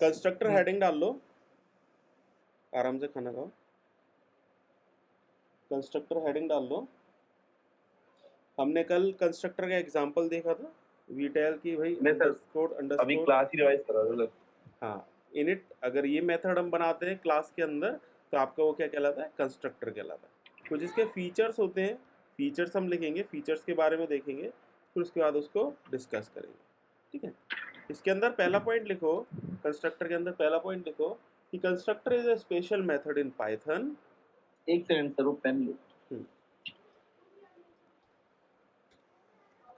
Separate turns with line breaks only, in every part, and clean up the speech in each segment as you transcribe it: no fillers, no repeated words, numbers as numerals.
Constructor heading डाल लो, आराम से खाना खाओ। कंस्ट्रक्टर हेडिंग डाल लो। हमने कल कंस्ट्रक्टर का एग्जांपल देखा था वीटेल की भाई,
नहीं सर,
अंडरस्कोर
अभी
अंडरस्कोर।
क्लास ही रिवाइज कर रहा हूँ।
हाँ, इनिट अगर ये मेथड हम बनाते हैं क्लास के अंदर तो आपका वो क्या कहलाता है, कंस्ट्रक्टर कहलाता है। कुछ इसके फीचर्स होते हैं, फीचर्स हम लिखेंगे, फीचर्स के बारे में देखेंगे, फिर उसके बाद उसको डिस्कस करेंगे। ठीक है, इसके अंदर पहला पॉइंट लिखो, कंस्ट्रक्टर के अंदर पहला पॉइंट लिखो कि constructor is a special method in Python.
एक सेकंड सर, वो पेन लो।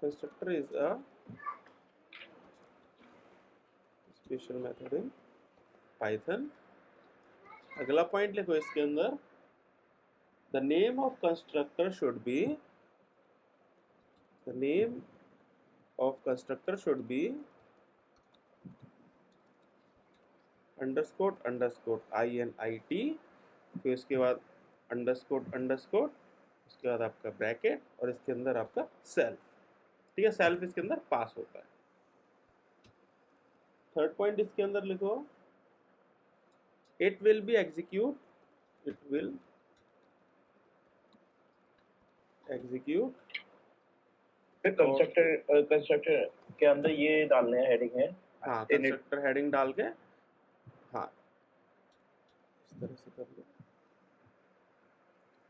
Constructor is a special method in Python. अगला पॉइंट लिखो इसके अंदर, the name of constructor should be, the name of constructor should be underscore underscore INIT, फिर उसके बाद अंडरस्कोर अंडरस्कोर, उसके बाद आपका ब्रैकेट और इसके अंदर आपका सेल्फ। ठीक है, सेल्फ इसके अंदर पास होता है। थर्ड पॉइंट इसके अंदर लिखो, it will be execute, it will execute.
फिर कंस्ट्रक्टर के अंदर ये डालने हैं, हेडिंग है।
हाँ, कंस्ट्रक्टर हेडिंग डाल के, हाँ इस तरह से कर लो,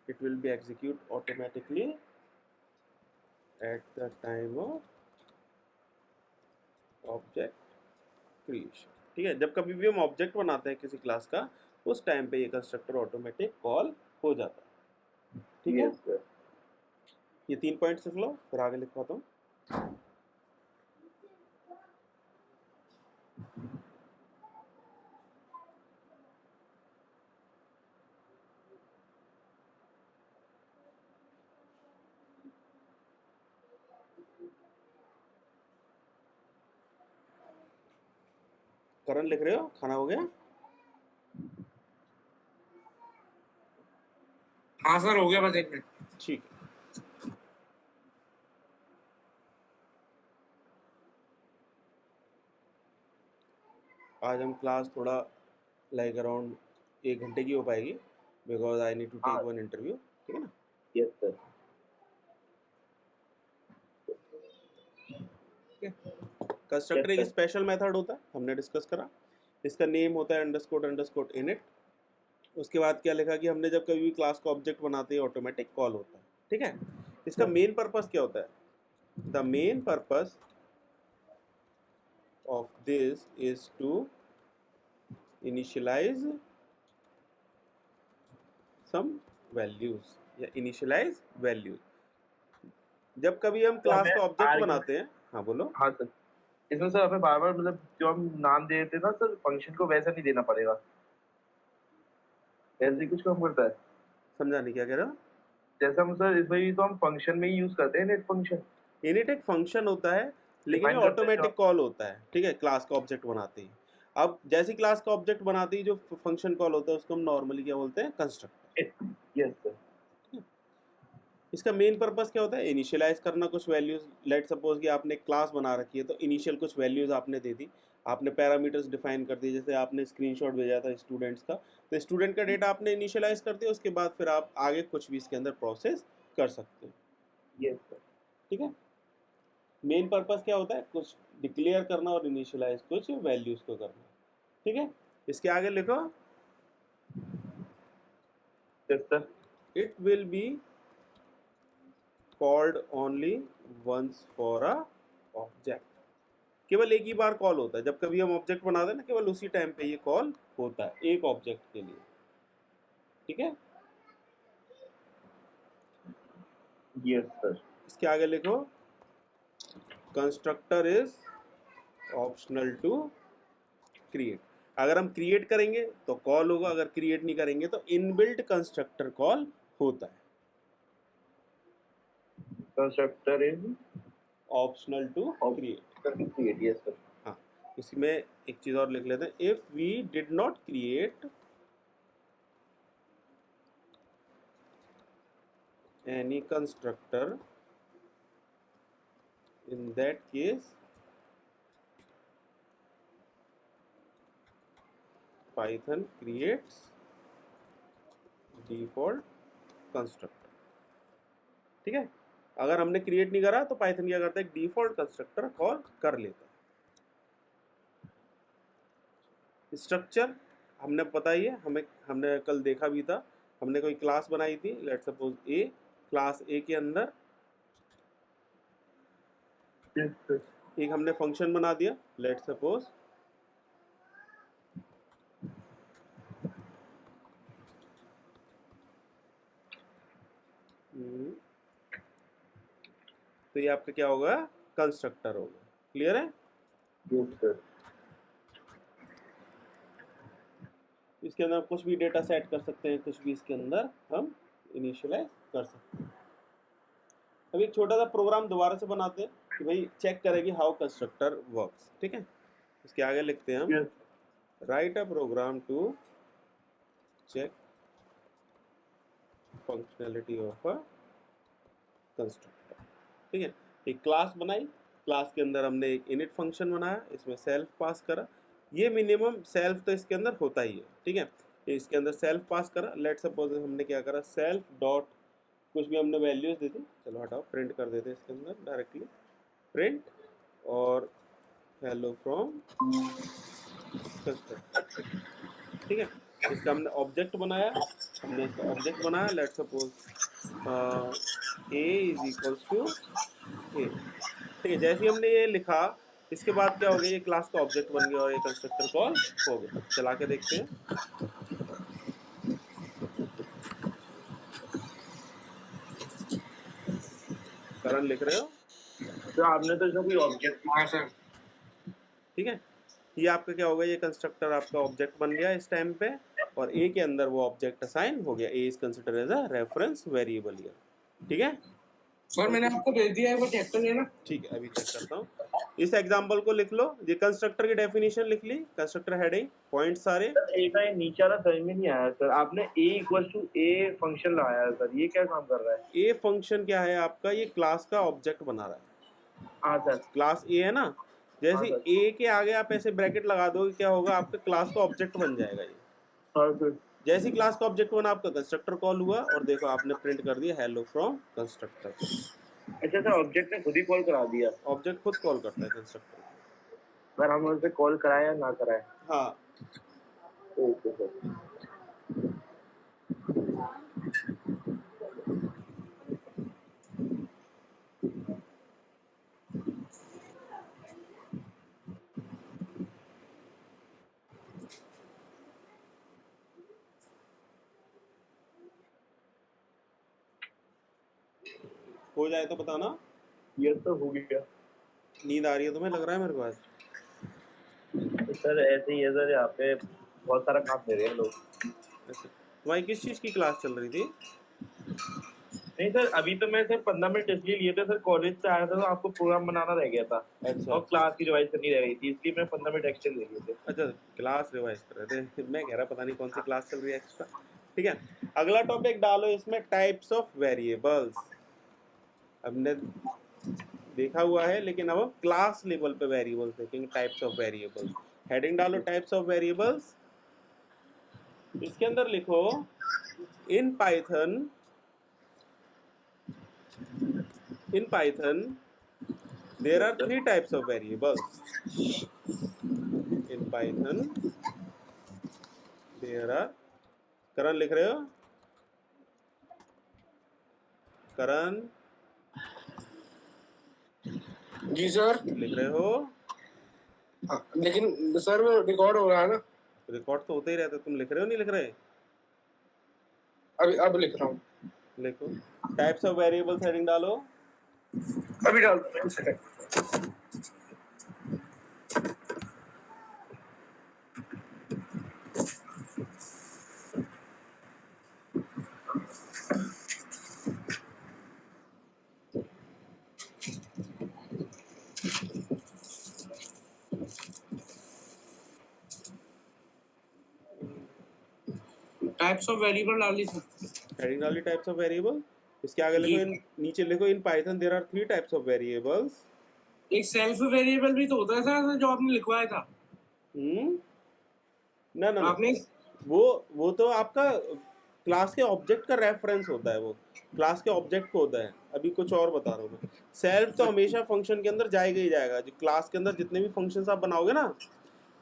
it will be execute automatically at the time of object creation. ठीक है, जब कभी भी हम ऑब्जेक्ट बनाते हैं किसी क्लास का, उस टाइम पे ये कंस्ट्रक्टर ऑटोमेटिक कॉल हो जाता है। ठीक है, ये 3 पॉइंट्स लिख लो, फिर आगे लिखवाता हूँ। करण लिख रहे हो, खाना हो गया?
हाँ सर, हो गया, बस 1 मिनट।
ठीक है, आज हम क्लास थोड़ा लाइक अराउंड 1 घंटे की हो पाएगी, because I need to take one interview. ठीक है ना?
Yes sir.
कंस्ट्रक्टर एक स्पेशल मेथड होता है, हमने डिस्कस करा। इसका नेम होता है अंडरस्कोर अंडरस्कोर इनिट। उसके बाद क्या लिखा कि हमने जब कभी भी क्लास का ऑब्जेक्ट बनाते हैं ऑटोमेटिक कॉल होता है। ठीक है, इसका मेन पर्पस क्या होता है? The main purpose of this is to initialize some values या इनिशियलाइज वैल्यूज। जब कभी हम क्लास का ऑब्जेक्ट बनाते हैं, हाँ बोलो।
हाँ सर, इसमें सर हमें बार बार मतलब जो हम नाम दे देते हैं ना सर फंक्शन को, वैसा नहीं देना पड़ेगा, ऐसे ही कुछ काम करता है।
समझा नहीं, क्या कह रहे हो?
जैसा हम सर इसमें तो हम फंक्शन में ही यूज करते हैं, नेट फंक्शन।
इनिट एक फंक्शन होता है, लेकिन ये
Define करते हैं
ऑटोमेटिक
जो-
कॉल होता है। ठीक है, क्लास का ऑब्जेक्ट बनाते ही। अब जैसी क्लास का ऑब्जेक्ट बनाते ही जो फंक्शन कॉल होता है उसको हम नॉर्मली क्या बोलते हैं? कंस्ट्रक्टर।
Yes sir.
इसका मेन पर्पस क्या होता है? इनिशियलाइज करना कुछ वैल्यूज। लेट सपोज कि आपने क्लास बना रखी है, तो इनिशियल कुछ वैल्यूज आपने दे दी, आपने पैरामीटर्स डिफाइन कर दिए। जैसे आपने स्क्रीनशॉट भेजा था स्टूडेंट्स का, तो स्टूडेंट का डेटा आपने इनिशियलाइज कर दिया, उसके बाद फिर आप आगे कुछ भी इसके अंदर प्रोसेस कर सकते हो।
Yes sir.
ठीक है, मेन पर्पस क्या होता है? कुछ डिक्लेयर करना और इनिशियलाइज कुछ वैल्यूज को करना। ठीक है, इसके आगे लिखो,
yes sir.
It will be called only once for a object. केवल एक ही बार कॉल होता है, जब कभी हम ऑब्जेक्ट बनाते हैं ना, केवल उसी टाइम पे ये कॉल होता है, एक ऑब्जेक्ट के लिए। ठीक है,
यस सर।
इसके आगे लिखो, constructor is optional to create. अगर हम क्रिएट करेंगे तो कॉल होगा, अगर क्रिएट नहीं करेंगे तो इनबिल्ट कंस्ट्रक्टर कॉल होता है।
Constructor is
optional to create.
Yes sir.
हाँ, इसमें एक चीज और लिख लेते हैं, if we did not create any constructor, in that case Python creates default constructor. ठीक है, अगर हमने क्रिएट नहीं करा तो पाइथन क्या करता है, डिफॉल्ट कंस्ट्रक्टर कॉल कर लेता है। स्ट्रक्चर हमने पता ही है, हमने कल देखा भी था। हमने कोई क्लास बनाई थी, लेट्स सपोज ए, क्लास ए के अंदर एक हमने फंक्शन बना दिया, लेट्स सपोज तो ये आपका क्या होगा, कंस्ट्रक्टर होगा। क्लियर है? इसके अंदर कुछ भी डेटा सेट कर सकते हैं, कुछ भी इसके अंदर हम इनिशियलाइज कर सकते हैं। अब एक छोटा सा प्रोग्राम दोबारा से बनाते हैं कि भाई चेक करेगी हाउ कंस्ट्रक्टर वर्क्स। ठीक है, इसके आगे लिखते हैं हम write a program to check functionality of a constructor. ठीक है, एक क्लास बनाई, क्लास के अंदर हमने एक इनिट फंक्शन बनाया, इसमें सेल्फ पास करा। ये मिनिमम सेल्फ तो इसके अंदर होता ही है। ठीक है, इसके अंदर सेल्फ पास करा। लेट सपोज हमने क्या करा, सेल्फ डॉट कुछ भी हमने वैल्यूज दी थी, चलो हटाओ, प्रिंट कर देते हैं इसके अंदर डायरेक्टली, प्रिंट और हेलो फ्रॉम कंस्ट्रक्टर। ठीक है, इसका हमने ऑब्जेक्ट बनाया, हमने इसका ऑब्जेक्ट बनाया, let suppose A is equals to A. ठीक है, जैसे ही हमने ये लिखा, इसके बाद क्या हो गया, ये क्लास का ऑब्जेक्ट बन गया और ये कंस्ट्रक्टर कॉल हो गया। चला के देखते हैं। करण लिख रहे हो?
तो आपने तो इसमें कोई ऑब्जेक्ट,
हाँ सर।
ठीक है, ये आपका क्या हो गया, ये कंस्ट्रक्टर आपका ऑब्जेक्ट बन गया इस टाइम पे, और ए के अंदर वो ऑब्जेक्ट असाइन हो गया। A is considered as a reference variable here. ठीक है
सर मैंने आपको भेज दिया है, वो चेक कर लेना।
ठीक है, अभी चेक करता हूँ। इस एग्जांपल को लिख लो, ये कंस्ट्रक्टर की डेफिनेशन लिख ली, कंस्ट्रक्टर हेडिंग पॉइंट सारे।
ए का ये नीचे वाला समझ में नहीं आया सर। आपने ए इक्वल टू ए फंक्शन लगाया है सर, ये क्या काम कर रहा है?
ए फंक्शन क्या है आपका, ये क्लास का ऑब्जेक्ट बना रहा है।
हाँ सर।
क्लास ए है ना, जैसे
हाँ सर।
ए के आगे आप ऐसे ब्रैकेट लगा दोगे, क्या होगा, आपका क्लास का ऑब्जेक्ट बन जाएगा ये।
हाँ सर।
जैसे ही क्लास का ऑब्जेक्ट बना, आपका कंस्ट्रक्टर कॉल हुआ, और देखो आपने प्रिंट कर दिया हेलो फ्रॉम कंस्ट्रक्टर।
अच्छा सर, ऑब्जेक्ट ने खुद ही कॉल करा दिया?
ऑब्जेक्ट खुद कॉल करता है कंस्ट्रक्टर।
अगर हम उनसे कॉल कराए या ना कराए?
हाँ,
ओके सर।
हो जाए तो बताना।
ये तो हो गया
नींद आ रही है तुम्हें, लग रहा है मेरे को आज।
तो सर। ऐसे ही है सर, यहाँ पे बहुत सारा काम दे रहे हैं लोग।
तुम्हारी किस चीज़ की क्लास चल रही थी?
नहीं सर, अभी तो मैं सर 15 मिनट इसलिए लिए थे सर, कॉलेज से आया था तो आपको प्रोग्राम बनाना रह गया था।
अच्छा,
और क्लास की रिवाइज करनी रह गई थी, इसलिए मैं 15 मिनट एक्स्ट्रा ले लिए थे।
अच्छा, क्लास रिवाइज कर रहे थे। मैं कह रहा पता नहीं कौन सी क्लास चल रही है एक्स्ट्रा। ठीक है, अगला टॉपिक डालो इसमें, टाइप्स ऑफ वेरिएबल्स। हमने देखा हुआ है, लेकिन अब हम क्लास लेवल पे वेरिएबल्स देखेंगे, टाइप्स ऑफ वेरिएबल्स। हेडिंग डालो टाइप्स ऑफ वेरिएबल्स। इसके अंदर लिखो in Python there are 3 types of variables. In Python there are, करण लिख रहे हो? करण
जी सर।
लिख रहे हो?
हाँ, लेकिन सर वो रिकॉर्ड हो रहा है ना।
रिकॉर्ड तो होते ही रहता है, तुम लिख रहे हो नहीं लिख रहे?
अब लिख रहा हूँ।
लिखो टाइप्स ऑफ वेरिएबल्स, हेडिंग डालो।
अभी डाल दो, एक सेकंड। टाइप्स ऑफ वेरिएबल डाल दी सर।
हेडिंग डाली टाइप्स ऑफ वेरिएबल। इसके आगे लिखो नीचे लिखो in Python there are 3 types of variables.
एक सेल्फ वेरिएबल भी तो होता है सर, जो आपने लिखवाया था।
ना ना ना,
आपने
वो तो आपका क्लास के ऑब्जेक्ट का रेफरेंस होता है, वो क्लास के ऑब्जेक्ट को होता है। अभी कुछ और बता रहा हूँ मैं। सेल्फ तो हमेशा फंक्शन के अंदर जाएगा ही जाएगा, जो क्लास के अंदर जितने भी फंक्शंस आप बनाओगे ना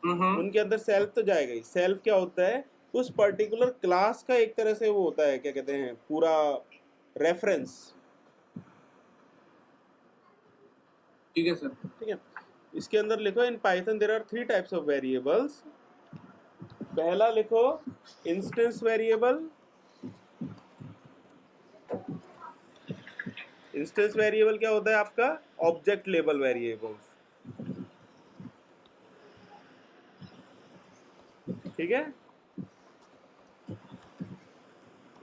उनके अंदर सेल्फ तो जाएगा ही। सेल्फ क्या होता है, उस पर्टिकुलर क्लास का एक तरह से वो होता है, क्या कहते हैं, पूरा रेफरेंस।
ठीक है सर।
ठीक है, इसके अंदर लिखो in Python there are 3 types of variables. पहला लिखो इंस्टेंस वेरिएबल। इंस्टेंस वेरिएबल क्या होता है आपका, ऑब्जेक्ट लेबल वेरिएबल्स। ठीक है,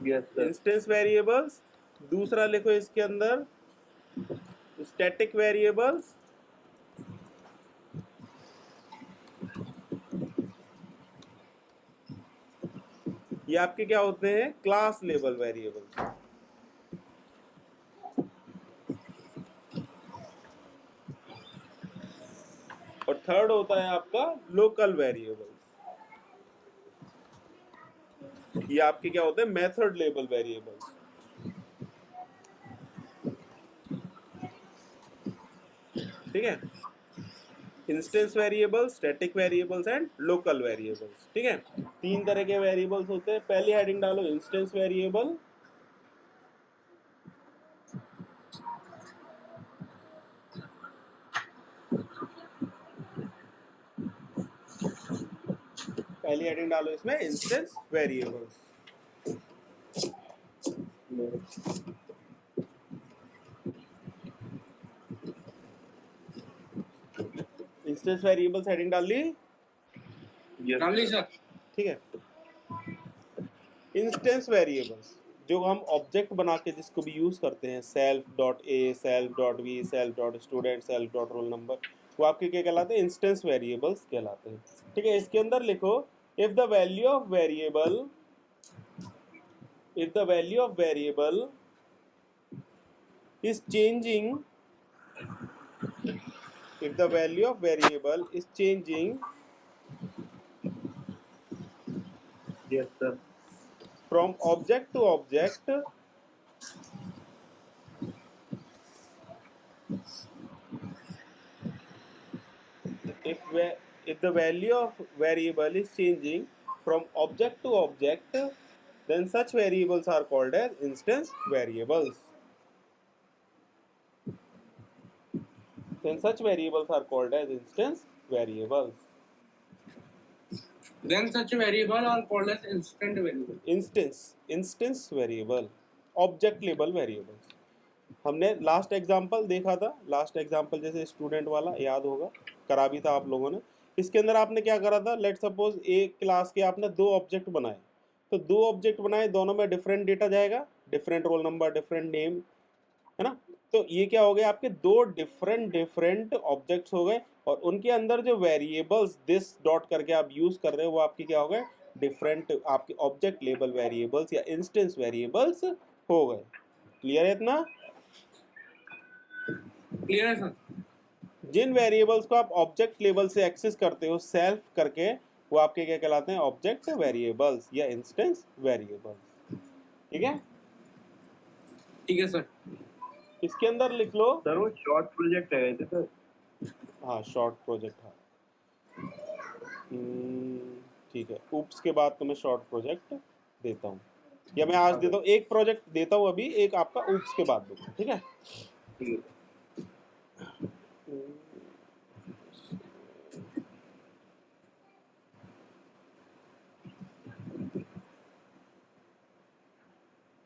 यस सर।
Instance variables. दूसरा लिखो इसके अंदर स्टैटिक वेरिएबल्स। ये आपके क्या होते हैं, क्लास लेबल वेरिएबल्स। और थर्ड होता है आपका लोकल वेरिएबल्स। ये आपके क्या होते हैं, मेथड लेबल वेरिएबल्स। ठीक है, instance variables, static variables and local variables. ठीक है, 3 तरह के वेरिएबल्स होते हैं। पहली हेडिंग डालो इंस्टेंस वेरिएबल। पहली हेडिंग डालो इसमें instance variables. Instance variables heading डाल ली।
डाल ली सर।
ठीक है, इंस्टेंस वेरिएबल्स जो हम ऑब्जेक्ट बना के जिसको भी यूज करते हैं, self dot A, self dot B, self dot student, self dot roll number, वो आपके क्या कहलाते हैं, इंस्टेंस वेरिएबल्स कहलाते हैं। ठीक है, इसके अंदर लिखो if the value of variable, if the value of variable is changing, if the value of variable is changing
yes sir.
from object to object, if the value of variable is changing from object to object, then such variables are called as instance variables. Then such variables are called as instance variables.
Then such a variable are called as instant variable.
Instance variable, object label variables. हमने last example देखा था, last example जैसे student वाला याद होगा, करा भी था आप लोगों ने। इसके अंदर आपने क्या करा था, लेट सपोज एक क्लास के आपने 2 ऑब्जेक्ट बनाए, तो 2 ऑब्जेक्ट बनाए, दोनों में डिफरेंट डेटा जाएगा, different roll number, different name, है ना। तो ये क्या हो गए, आपके 2 डिफरेंट ऑब्जेक्ट्स हो गए, और उनके अंदर जो वेरिएबल्स दिस डॉट करके आप यूज कर रहे हो वो आपके क्या हो गए, डिफरेंट आपके ऑब्जेक्ट लेबल वेरिएबल्स या इंस्टेंस वेरिएबल्स हो गए। क्लियर है इतना।
क्लियर है सर।
जिन वेरिएबल्स को आप ऑब्जेक्ट लेबल से एक्सेस करते हो सेल्फ करके, वो आपके क्या कहलाते हैं, ऑब्जेक्ट वेरिएबल्स या इंस्टेंस वेरिएबल्स। ठीक है,
ठीक है सर।
इसके अंदर लिख लो।
सर वो शॉर्ट प्रोजेक्ट है वैसे सर।
हाँ, शॉर्ट प्रोजेक्ट। हाँ, ठीक है, ऊप्स के बाद तो मैं शॉर्ट प्रोजेक्ट देता हूँ, या मैं आज देता हूँ, एक प्रोजेक्ट देता हूँ अभी, एक आपका ऊप्स के बाद दूंगा। ठीक है,
ठीक है।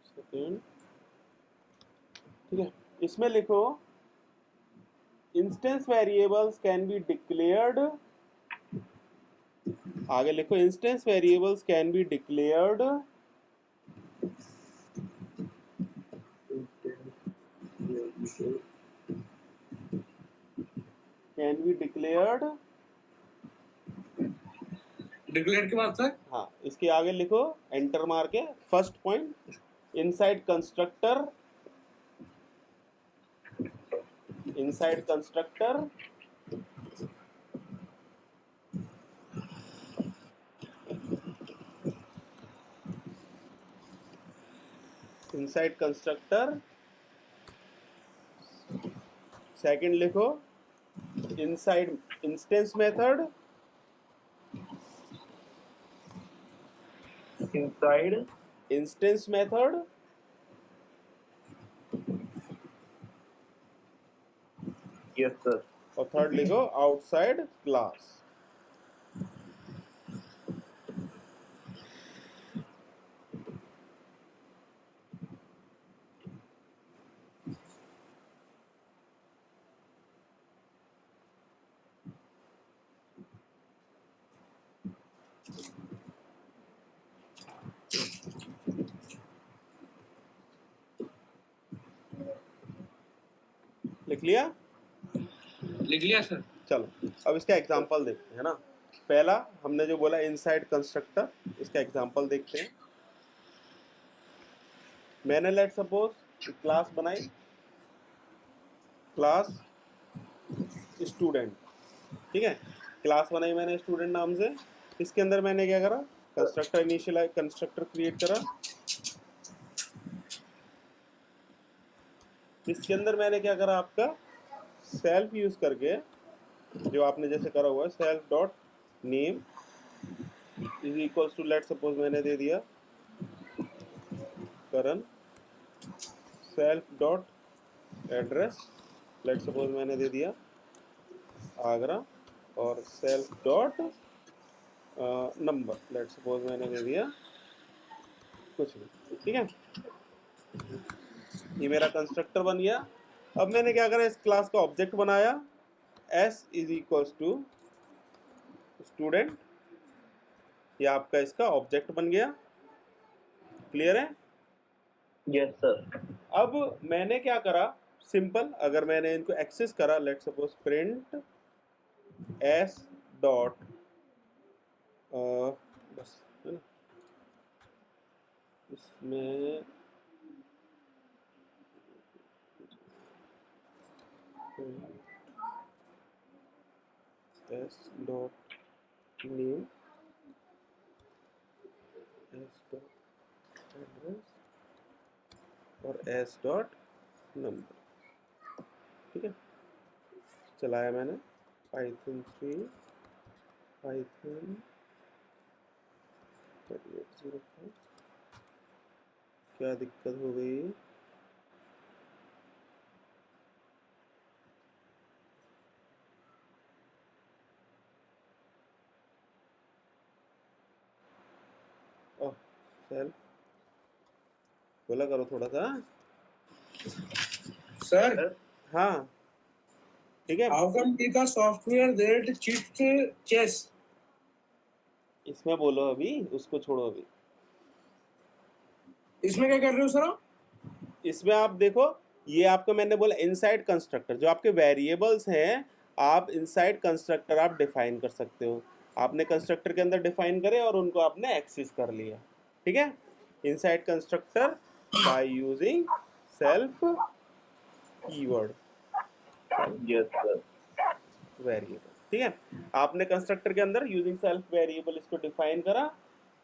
सेकेंड। ठीक है, इसमें लिखो instance variables can be declared, आगे लिखो instance variables can be declared
declare के बाद सर,
हाँ, इसके आगे लिखो एंटर मार के first point, inside constructor, inside constructor inside constructor, second लिखो inside instance method,
inside
instance method,
yes sir.
और थर्ड लिखो आउटसाइड क्लास। लिख लिया?
लिख लिया सर।
चलो अब इसका एग्जांपल देखते हैं ना। पहला हमने जो बोला इनसाइड कंस्ट्रक्टर, इसका एग्जांपल देखते हैं। मैंने लेट सपोज क्लास बनाई, क्लास स्टूडेंट, ठीक है, क्लास बनाई मैंने स्टूडेंट नाम से। इसके अंदर मैंने क्या करा, कंस्ट्रक्टर इनिशियलाइज कंस्ट्रक्टर क्रिएट करा। इसके अंदर मैंने क्या करा, आपका सेल्फ यूज करके, जो आपने जैसे करा हुआ है, self dot name is equals to let suppose मैंने दे दिया Karan, self dot address let suppose मैंने दे दिया आगरा, और self dot number let suppose मैंने दे दिया कुछ भी, ठीक है। ये मेरा कंस्ट्रक्टर बन गया। अब मैंने क्या करा, इस क्लास का ऑब्जेक्ट बनाया, s is equals to student, ये आपका इसका ऑब्जेक्ट बन गया। क्लियर है?
Yes sir.
अब मैंने क्या करा, सिंपल, अगर मैंने इनको एक्सेस करा, let suppose print s dot बस, है ना, इसमें s dot name, s dot address और s डॉट नंबर, ठीक है। चलाया मैंने पाइथन 3 पाइथन 3805, क्या दिक्कत हो गई? ओह सेल्फ बोला करो थोड़ा सा।
सर
हाँ ठीक है,
how come take a software that cheats chess?
इसमें बोलो अभी, उसको छोड़ो अभी।
इसमें क्या कर रहे हो सर आप?
इसमें आप देखो, ये आपको मैंने बोला इनसाइड कंस्ट्रक्टर, जो आपके वेरिएबल्स हैं, आप इनसाइड कंस्ट्रक्टर आप डिफाइन कर सकते हो। आपने कंस्ट्रक्टर के अंदर डिफाइन करे और उनको आपने एक्सेस कर लिया, ठीक है। Inside constructor by using self keyword
yes sir.
Variable, ठीक है। आपने कंस्ट्रक्टर के अंदर यूजिंग सेल्फ वेरिएबल इसको डिफाइन करा।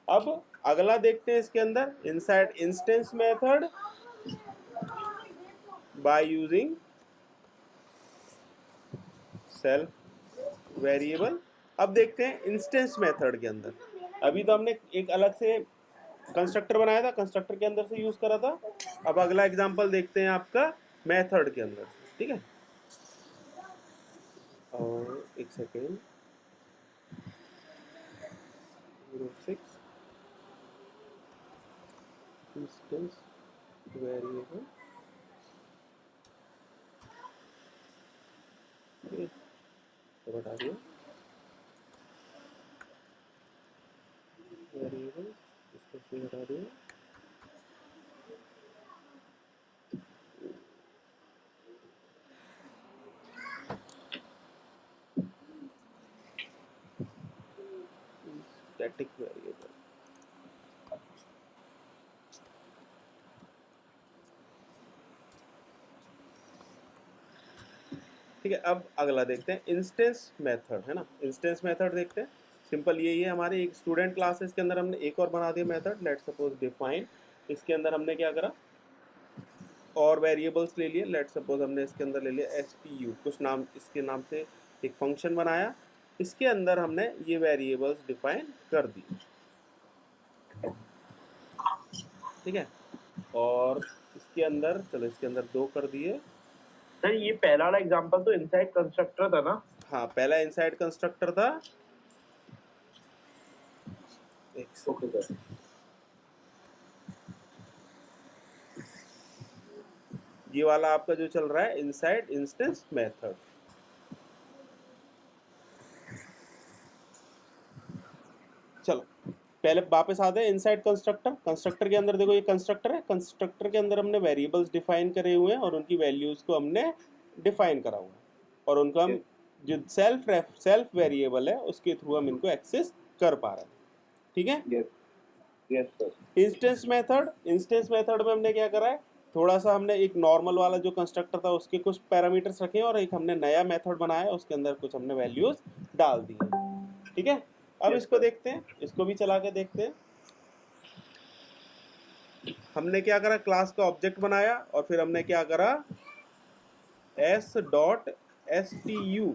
अब अगला देखते हैं इसके अंदर, inside instance method by using self variable. अब देखते हैं इंस्टेंस मेथड के अंदर, अभी तो हमने एक अलग से कंस्ट्रक्टर बनाया था, कंस्ट्रक्टर के अंदर से यूज करा था। अब अगला एग्जांपल देखते हैं आपका मेथड के अंदर, ठीक है। और एक सेकेंड, 06 इंस्टेंस वेरिएबल, हटा दिया वेरिएबल, इसको फिर हटा दिया। स्टैटिक वेरिएबल, ठीक है। अब अगला देखते हैं इंस्टेंस मेथड, है ना। इंस्टेंस मेथड देखते हैं, सिंपल यही है हमारी एक स्टूडेंट क्लास है, इसके अंदर हमने एक और बना दिया मेथड, लेट सपोज डिफाइन। इसके अंदर हमने क्या करा, और वेरिएबल्स ले लिए। लेट सपोज हमने इसके अंदर ले लिया STU, कुछ नाम इसके नाम से एक फंक्शन बनाया, इसके अंदर हमने ये वेरिएबल्स डिफाइन कर दिए, ठीक है। और इसके अंदर चलो इसके अंदर 2 कर दिए।
सर ये पहला वाला एग्जांपल तो इनसाइड कंस्ट्रक्टर था ना?
हाँ, पहला इनसाइड कंस्ट्रक्टर था। एक
ओके सर।
ये वाला आपका जो चल रहा है इनसाइड इंस्टेंस मेथड। चलो पहले वापस आते हैं इनसाइड कंस्ट्रक्टर। कंस्ट्रक्टर के अंदर देखो ये कंस्ट्रक्टर है, कंस्ट्रक्टर के अंदर हमने वेरिएबल्स डिफाइन करे हुए हैं और उनकी वैल्यूज को हमने डिफाइन करा हुआ है, और उनको हम जो सेल्फ वेरिएबल है उसके थ्रू हम इनको एक्सेस कर पा रहे हैं, ठीक है।
Yes sir.
इंस्टेंस मेथड में हमने क्या करा है, थोड़ा सा हमने एक नॉर्मल वाला जो कंस्ट्रक्टर था उसके कुछ पैरामीटर्स रखे और एक हमने नया मेथड बनाया, उसके अंदर कुछ हमने वैल्यूज डाल दी है, ठीक है। अब
Yes,
इसको
sir.
देखते हैं, इसको भी चला के देखते हैं। हमने क्या करा, क्लास का ऑब्जेक्ट बनाया और फिर हमने क्या करा, s.stu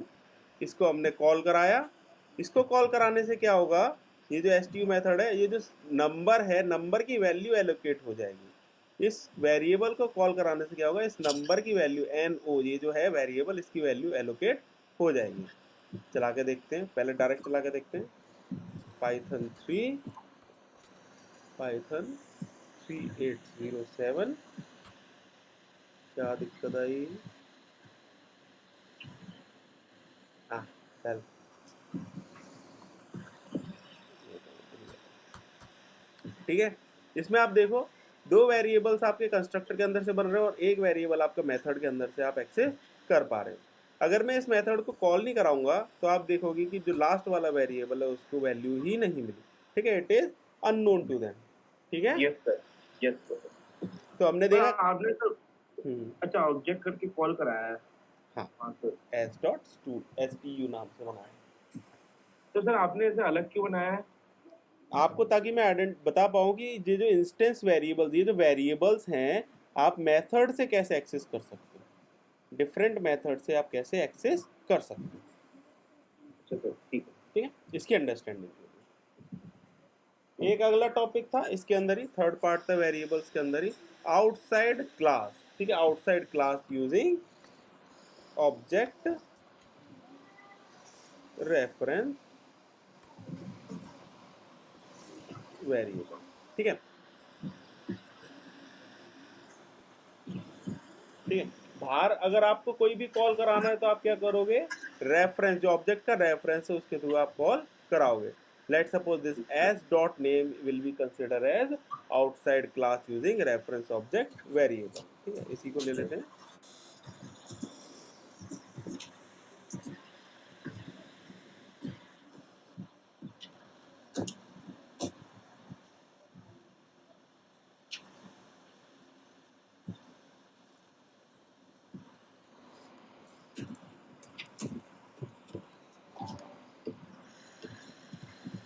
इसको हमने कॉल कराया। इसको कॉल कराने से क्या होगा, ये जो stu मेथड है, ये जो नंबर है, नंबर की वैल्यू एलोकेट हो जाएगी। इस वेरिएबल को कॉल कराने से क्या होगा, इस नंबर की वैल्यू no, ये जो है वेरिएबल, इसकी वैल्यू एलोकेट हो जाएगी। चला के देखते हैं, पहले डायरेक्ट चला के देखते हैं। पाइथन 3807, क्या दिक्कत आई? हाँ चल, ठीक है। इसमें आप देखो 2 वेरिएबल्स आपके कंस्ट्रक्टर के अंदर से बन रहे हो और एक वेरिएबल आपका मेथड के अंदर से आप एक्सेस कर पा रहे हो। अगर मैं इस मेथड को कॉल नहीं कराऊंगा तो आप देखोगे कि जो लास्ट वाला वेरिएबल है उसको वैल्यू ही नहीं मिली, ठीक है। It is unknown to them, ठीक है।
Yes sir. Yes sir.
तो हमने
सर
देखा
आपने तो अच्छा ऑब्जेक्ट करके कॉल कराया है।
हाँ,
हाँ सर।
s.stu नाम से बनाया है।
तो सर आपने इसे अलग क्यों बनाया है?
आपको ताकि मैं बता पाऊँ कि ये जो इंस्टेंस वेरिएबल्स, ये जो वेरिएबल्स हैं, आप मेथड से कैसे एक्सेस कर सकते हो, डिफरेंट मेथड से आप कैसे एक्सेस कर सकते हो,
अच्छा सर ठीक है।
ठीक है। इसकी अंडरस्टैंडिंग के लिए एक अगला टॉपिक था, इसके अंदर ही थर्ड पार्ट था वेरिएबल्स के अंदर ही, आउटसाइड क्लास, ठीक है। Outside class using object reference variable, ठीक है, ठीक है। बाहर अगर आपको कोई भी कॉल कराना है तो आप क्या करोगे, रेफरेंस, जो ऑब्जेक्ट का रेफरेंस है उसके थ्रू आप कॉल कराओगे। Let suppose this S dot name will be consider as outside class using reference object variable, ठीक है। इसी को ले लेते हैं।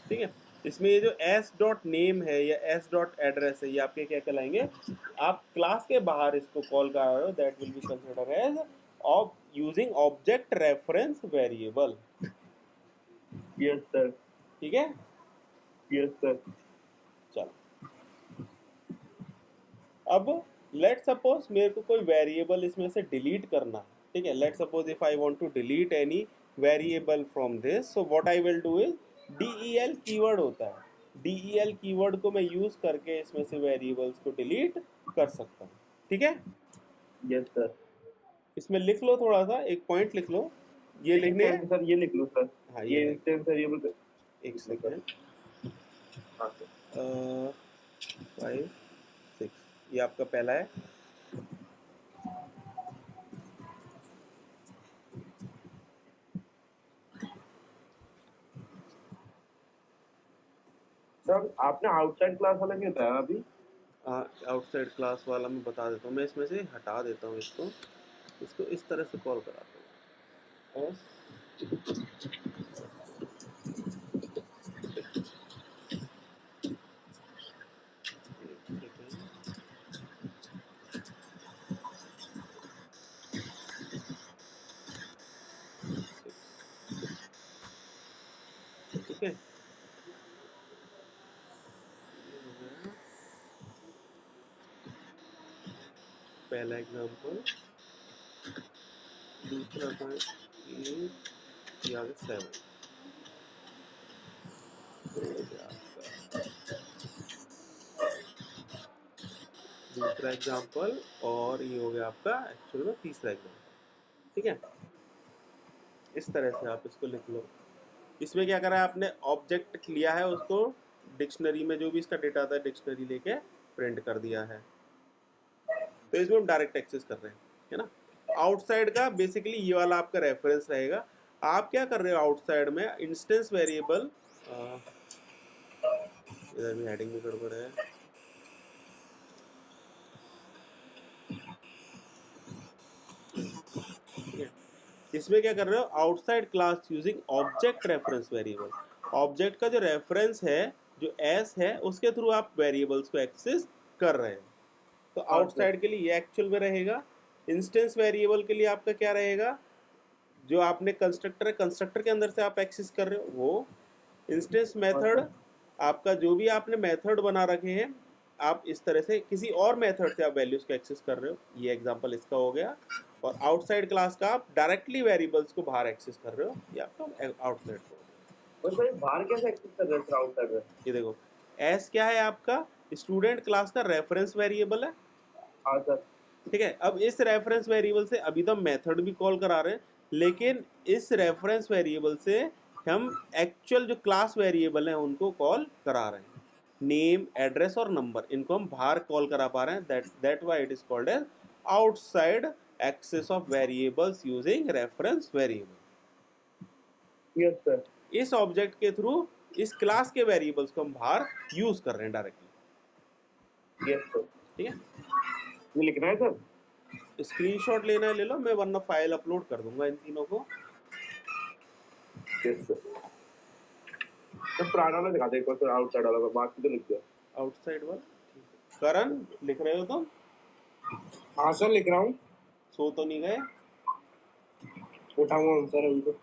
ठीक है, इसमें ये जो s डॉट नेम है या s डॉट एड्रेस है, ये आपके क्या कहलाएंगे, आप क्लास के बाहर इसको कॉल कर रहे हो, that will be consider as of using object reference variable,
yes sir.
ठीक है।
Yes sir.
चलो अब लेट सपोज मेरे को कोई वेरिएबल इसमें से डिलीट करना है, ठीक है। Let suppose if I want to delete any variable from this, so what I will do is del keyword होता है, del कीवर्ड को मैं यूज करके इसमें से वेरिएबल्स को डिलीट कर सकता हूँ, ठीक है।
Yes sir.
इसमें लिख लो, थोड़ा सा एक पॉइंट लिख लो, ये लिखने हैं।
सर ये लिख लो सर।
हाँ
ये
ये
इंस्टेंस वेरिएबल।
एक सेकेंड,
हाँ सर।
5 6, ये आपका पहला है।
सर आपने आउटसाइड क्लास वाला क्यों बताया अभी?
आउटसाइड क्लास वाला मैं बता देता हूँ, मैं इसमें से हटा देता हूँ इसको, इसको इस तरह से कॉल कराता हूँ, पहला एग्जांपल, दूसरा था 8, ये आ गया 7, दूसरा एग्जांपल, और ये हो गया आपका एक्चुअल में तीसरा एग्जांपल। ठीक है, इस तरह से आप इसको लिख लो। इसमें क्या करा है आपने, ऑब्जेक्ट लिया है, उसको डिक्शनरी में जो भी इसका डेटा था डिक्शनरी लेके प्रिंट कर दिया है। तो इसमें हम डायरेक्ट एक्सेस कर रहे हैं, है ना। आउटसाइड का बेसिकली ये वाला आपका रेफरेंस रहेगा। आप क्या कर रहे हो आउटसाइड में, इंस्टेंस वेरिएबल, इधर भी हेडिंग में गड़बड़ है, ठीक है। इसमें क्या कर रहे हो, outside class using object reference variable. Object का जो रेफरेंस है, जो एस है, उसके थ्रू आप वेरिएबल्स को एक्सेस कर रहे हैं। तो आउटसाइड के लिए ये एक्चुअल में रहेगा। इंस्टेंस वेरिएबल के लिए आपका क्या रहेगा, जो आपने कंस्ट्रक्टर है, कंस्ट्रक्टर के अंदर से आप एक्सेस कर रहे हो वो। इंस्टेंस मेथड, आपका जो भी आपने मेथड बना रखे हैं, आप इस तरह से किसी और मेथड से आप वैल्यूज को एक्सेस कर रहे हो। ये एग्जांपल इसका हो गया। और आउटसाइड क्लास का आप डायरेक्टली वेरिएबल्स को बाहर एक्सेस कर रहे हो, ये आपका आउटसाइड हो गया।
और सर बाहर कैसे एक्सेस कर रहे हैं आउटसाइड में?
ये देखो, एस क्या है आपका, स्टूडेंट क्लास का रेफरेंस वेरिएबल है।
हाँ सर।
ठीक है, अब इस रेफरेंस वेरिएबल से अभी तो मेथड भी कॉल करा रहे हैं, लेकिन इस रेफरेंस वेरिएबल से हम एक्चुअल जो क्लास वेरिएबल हैं उनको कॉल करा रहे हैं। नेम, एड्रेस और नंबर, इनको हम बाहर कॉल करा पा रहे हैं। That why it is called as outside access of variables using reference variable.
Yes sir.
इस ऑब्जेक्ट के थ्रू इस क्लास के वेरिएबल्स को हम बाहर यूज कर रहे हैं डायरेक्टली।
Yes sir.
ठीक है,
ये लिखना है सर?
स्क्रीनशॉट लेना है ले लो, मैं वरना फाइल अपलोड कर दूंगा इन तीनों को।
Yes sir. सर पुराना वाला दिखा दे एक बार सर, आउटसाइड वाला, बाकी तो लिख दिया।
आउटसाइड वाला, करण लिख रहे हो तुम?
हाँ सर लिख रहा हूँ।
सो तो नहीं गए?
उठाऊंगा सर अभी तो।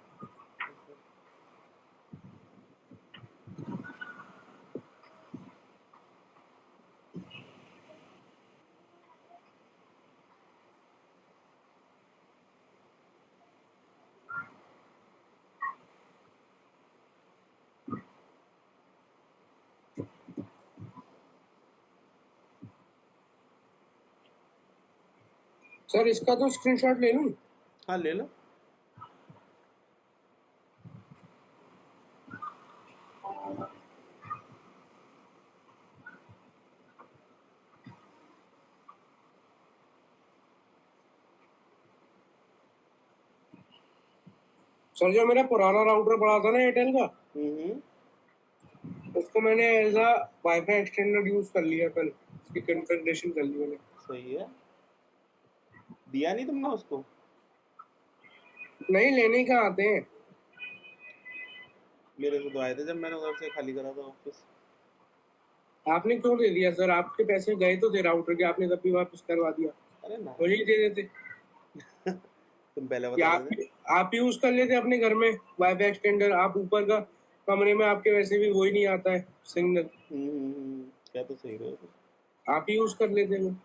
सर इसका तो स्क्रीनशॉट ले लूं?
हाँ ले लो।
सर जो मेरा पुराना राउटर पड़ा था ना एयरटेल का, उसको मैंने as a WiFi extender use कर लिया कल, उसकी कॉन्फ़िगरेशन कर ली मैंने।
सही है, दिया नहीं तुमने उसको?
नहीं, लेने का आते हैं।
मेरे को तो आए थे जब मैंने उधर से खाली करा था ऑफिस।
आपने क्यों दे दिया सर? आपके पैसे गए तो थे राउटर के, आपने तब भी वापस करवा दिया।
अरे ना,
मुझे ही दे देते।
तुम पहले
कि
बता देते।
आप यूज कर लेते अपने घर में वाईफाई एक्सटेंडर। आप ऊपर का कमरे में, आपके वैसे भी वो ही नहीं आता है सिग्नल।
क्या तो सही रहे हो।
आप ही यूज कर लेते हैं।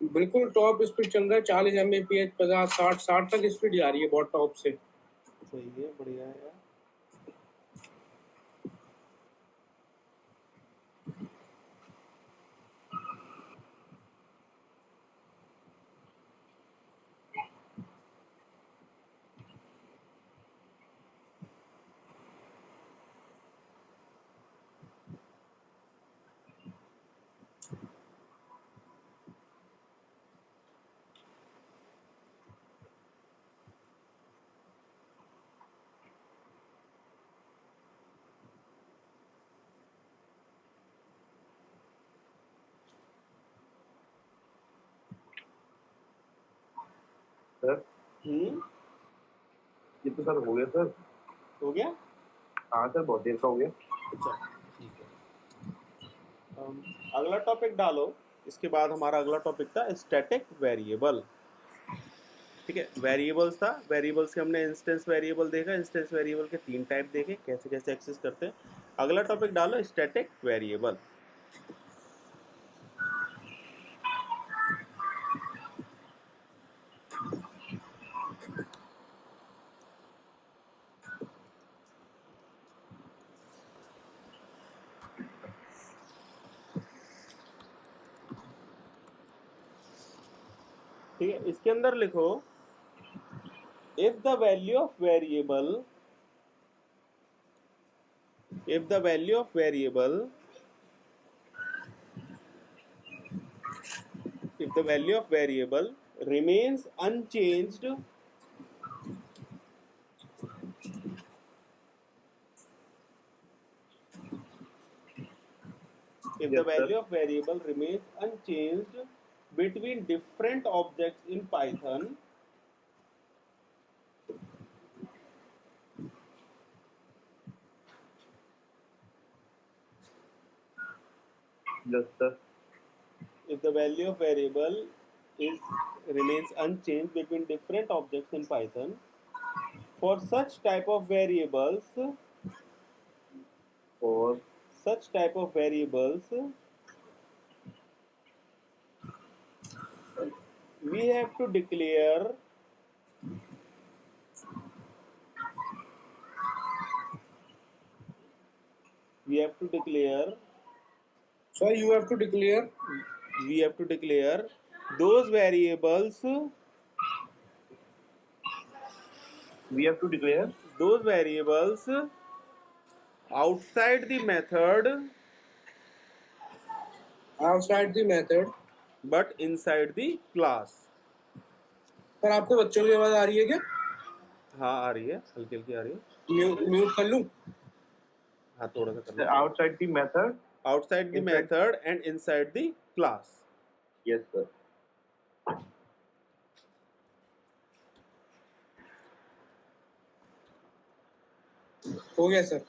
बिल्कुल टॉप स्पीड चल रहा है, 40 Mbps, 50, 60 तक स्पीड जा रही है बहुत टॉप से।
सही है, बढ़िया है यार।
सर ये तो सर हो गया सर।
हो गया?
हाँ सर, बहुत देर का हो गया।
अच्छा ठीक है, अगला टॉपिक डालो। इसके बाद हमारा अगला टॉपिक था स्टैटिक वेरिएबल। ठीक है। वेरिएबल्स था, वेरिएबल्स के हमने इंस्टेंस वेरिएबल देखा, इंस्टेंस वेरिएबल के 3 टाइप देखे, कैसे कैसे एक्सेस करते हैं। अगला टॉपिक डालो स्टैटिक वेरिएबल। ठीक है, इसके अंदर लिखो if the value of variable if the value of variable if the value of variable remains unchanged if the
Yes, sir.
value of variable remains unchanged between different objects in Python,
Yes, sir.
if the value of variable is remains unchanged between different objects in Python, for such type of variables
Or
we have to declare
Sorry, you have to declare
those variables
we have to declare
outside the method
outside the method.
but inside the class।
पर आपको बच्चों की आवाज आ रही है क्या?
हाँ आ रही है, हल्की हल्की आ रही है।
म्यूट कर लूं?
हाँ थोड़ा सा
the
करना।
outside the method.
outside the
Inside-
method and inside the class।
Yes, sir.
हो गया सर।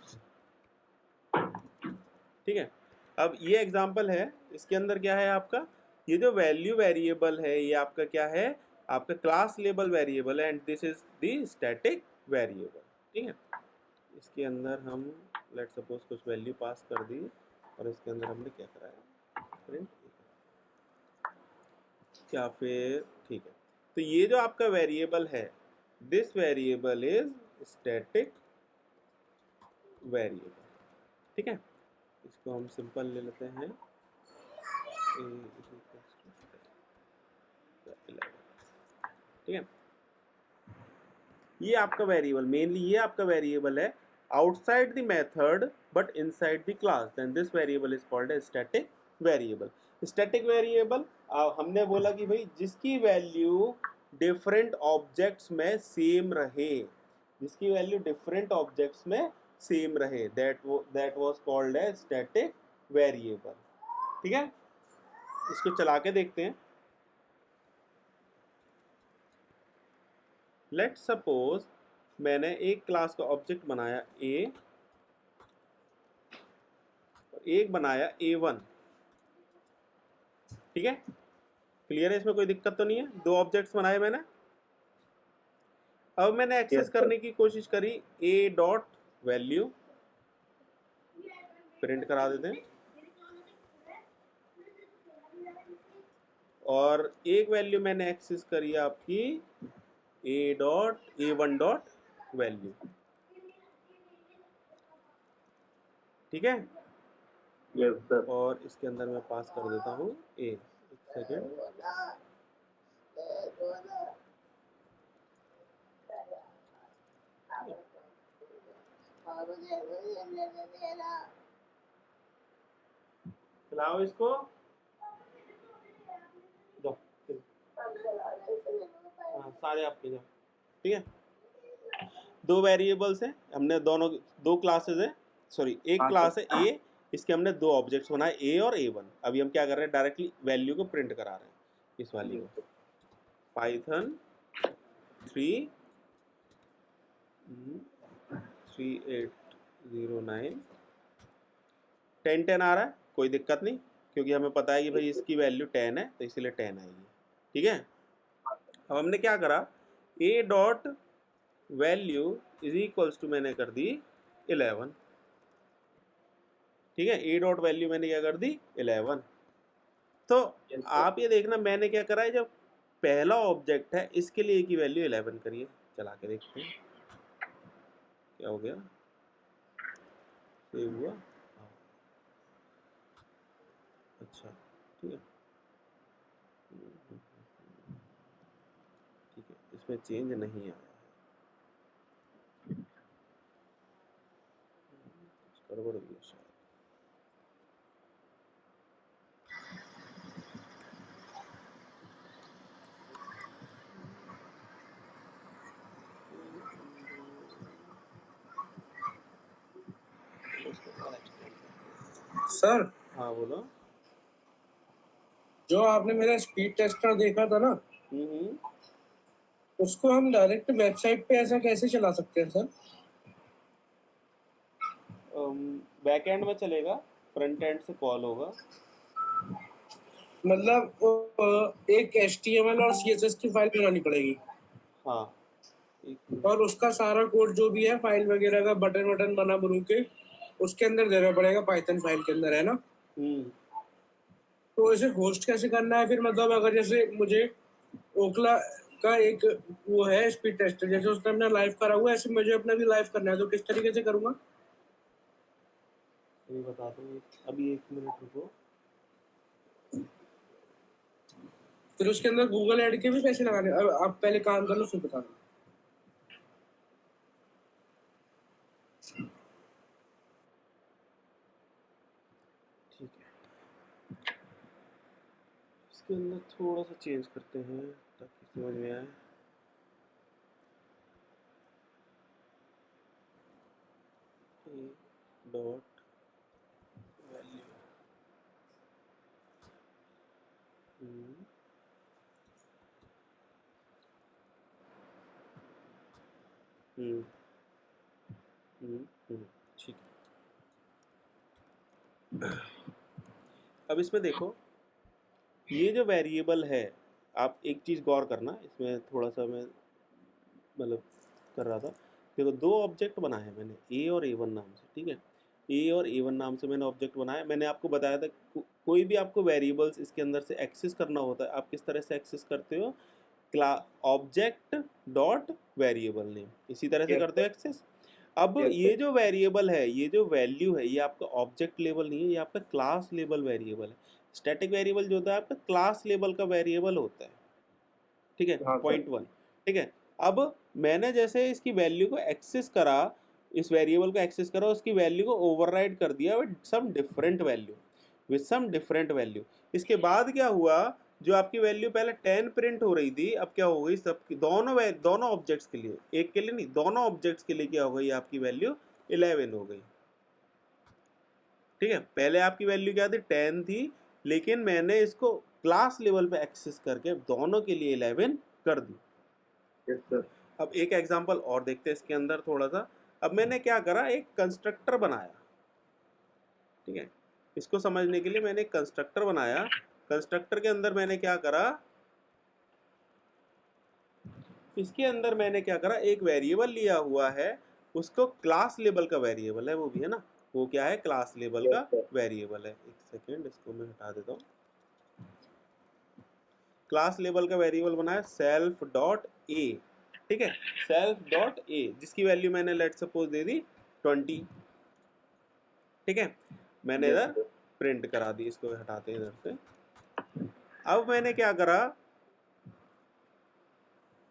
ठीक है, अब ये एग्जांपल है, इसके अंदर क्या है आपका, ये जो वैल्यू वेरिएबल है ये आपका क्या है, आपका क्लास लेबल वेरिएबल है and this is the static variable. ठीक है, इसके अंदर हम लेट सपोज कुछ वैल्यू पास कर दी और इसके अंदर हमने क्या कराया, प्रिंट, या फिर ठीक है, तो ये जो आपका वेरिएबल है, this variable is static variable. ठीक है, इसको हम सिंपल ले लेते हैं, ठीक है। ये आपका वेरिएबल, मेनली ये आपका वेरिएबल है outside the method but inside the class, then this variable is called a static variable. Static variable हमने बोला कि भाई जिसकी वैल्यू डिफरेंट ऑब्जेक्ट्स में सेम रहे, जिसकी वैल्यू डिफरेंट ऑब्जेक्ट्स में सेम रहे, that was called a static variable. ठीक है, इसको चला के देखते हैं। लेट सपोज मैंने एक क्लास का ऑब्जेक्ट बनाया ए, एक बनाया A1। ठीक है, क्लियर है, इसमें कोई दिक्कत तो नहीं है, दो ऑब्जेक्ट्स बनाए मैंने। अब मैंने एक्सेस करने की कोशिश करी ए डॉट वैल्यू, प्रिंट करा देते हैं, और एक वैल्यू मैंने एक्सेस करी आपकी A1 डॉट वैल्यू। ठीक है,
Yes, sir.
और इसके अंदर मैं पास कर देता हूँ ए, एक सेकेंड, चलाओ इसको, दो, हाँ सारे आपके जाओ। ठीक है, दो वेरिएबल्स हैं, हमने दोनों, दो क्लासेस हैं, सॉरी एक
हाँ,
क्लास है ए, इसके हमने दो ऑब्जेक्ट्स बनाए ए और A1। अभी हम क्या कर रहे हैं, डायरेक्टली वैल्यू को प्रिंट करा रहे हैं, इस वाली को, पाइथन 3809 10 आ रहा है, कोई दिक्कत नहीं, क्योंकि हमें पता है कि भाई इसकी वैल्यू 10 है तो इसीलिए 10 आएगी। ठीक है, अब हमने क्या करा, A dot value is equals to मैंने कर दी 11, ठीक है। ए डॉट वैल्यू मैंने क्या कर दी 11। तो
Yes, sir.
आप ये देखना मैंने क्या करा है, जब पहला ऑब्जेक्ट है इसके लिए की वैल्यू 11 करिए, चला के देखते हैं क्या हो गया, सेव हुआ, हाँ। अच्छा ठीक है, ठीक है, इसमें चेंज नहीं आया, कुछ गड़बड़ हुई है शायद।
सर
हाँ बोलो।
जो आपने मेरा स्पीड टेस्टर देखा था ना,
हम्म,
उसको हम डायरेक्ट वेबसाइट पे ऐसा कैसे चला सकते हैं सर?
बैक एंड में चलेगा, फ्रंट एंड से कॉल होगा।
मतलब एक HTML और CSS की फाइल बनानी पड़ेगी,
हाँ एक मिनट।
और उसका सारा कोड जो भी है फाइल वगैरह का बटन वटन बना बनू के उसके अंदर देना पड़ेगा, पाइथन फाइल के अंदर, है ना? तो इसे होस्ट कैसे करना है फिर? मतलब अगर जैसे मुझे ओकला का एक वो है स्पीड टेस्टर, जैसे उसने अपना लाइव करा हुआ है, ऐसे मुझे अपना भी लाइव करना है, तो किस तरीके से करूंगा?
ये बता दो, अभी एक मिनट रुको।
फिर उसके अंदर गूगल ऐड के भी पैसे लगाने? अब आप पहले काम कर लो फिर बता दो।
ठीक है, इसके अंदर थोड़ा सा चेंज करते हैं ताकि समझ में आए। डॉट वैल्यू, ठीक है। अब इसमें देखो, ये जो वेरिएबल है, आप एक चीज़ गौर करना, इसमें थोड़ा सा मैं मतलब कर रहा था। देखो दो ऑब्जेक्ट बनाए हैं मैंने, ए और A1 नाम से, ठीक है। ए और A1 नाम से मैंने ऑब्जेक्ट बनाया। मैंने आपको बताया था कोई भी आपको वेरिएबल्स इसके अंदर से एक्सेस करना होता है, आप किस तरह से एक्सेस करते हो, ऑब्जेक्ट डॉट वेरिएबल नेम, इसी तरह से
Yes,
करते हो एक्सेस। अब
Yes,
ये जो वेरिएबल है, ये जो वैल्यू है, ये आपका ऑब्जेक्ट लेवल नहीं है, ये आपका क्लास लेवल वेरिएबल है। स्टैटिक वेरिएबल जो होता है आपका क्लास लेवल का वेरिएबल होता है, ठीक है।
हाँ, सर।
पॉइंट 1, ठीक है। अब मैंने जैसे इसकी वैल्यू को एक्सेस करा, इस वेरिएबल को एक्सेस करा, उसकी वैल्यू को ओवरराइड कर दिया विद सम डिफरेंट वैल्यू। इसके बाद क्या हुआ, जो आपकी वैल्यू पहले 10 प्रिंट हो रही थी, अब क्या हो गई, सबकी दोनों ऑब्जेक्ट्स के लिए, एक के लिए नहीं, दोनों ऑब्जेक्ट्स के लिए क्या हो गई, आपकी वैल्यू 11 हो गई, ठीक है। पहले आपकी वैल्यू क्या थी, 10 थी, लेकिन मैंने इसको क्लास लेवल पे एक्सेस करके दोनों के लिए 11 कर दी।
Yes, sir.
अब एक एग्जांपल और देखते हैं इसके अंदर थोड़ा सा। अब मैंने क्या करा, एक कंस्ट्रक्टर बनाया, ठीक है। इसको समझने के लिए मैंने एक कंस्ट्रक्टर बनाया। कंस्ट्रक्टर के अंदर मैंने क्या करा, इसके अंदर मैंने क्या करा, एक वेरिएबल लिया हुआ है, उसको क्लास लेवल का वेरिएबल है, वो भी है ना, वो क्या है, क्लास लेवल
Yes,
का
sir.
वेरिएबल है। एक सेकेंड, इसको मैं हटा देता हूँ। क्लास लेवल का वेरिएबल बनाया सेल्फ डॉट ए, ठीक है, सेल्फ डॉट ए, जिसकी वैल्यू मैंने लेट सपोज दे दी 20, ठीक है। मैंने
Yes,
इधर
sir.
प्रिंट करा दी, इसको हटाते हैं इधर से। अब मैंने क्या करा,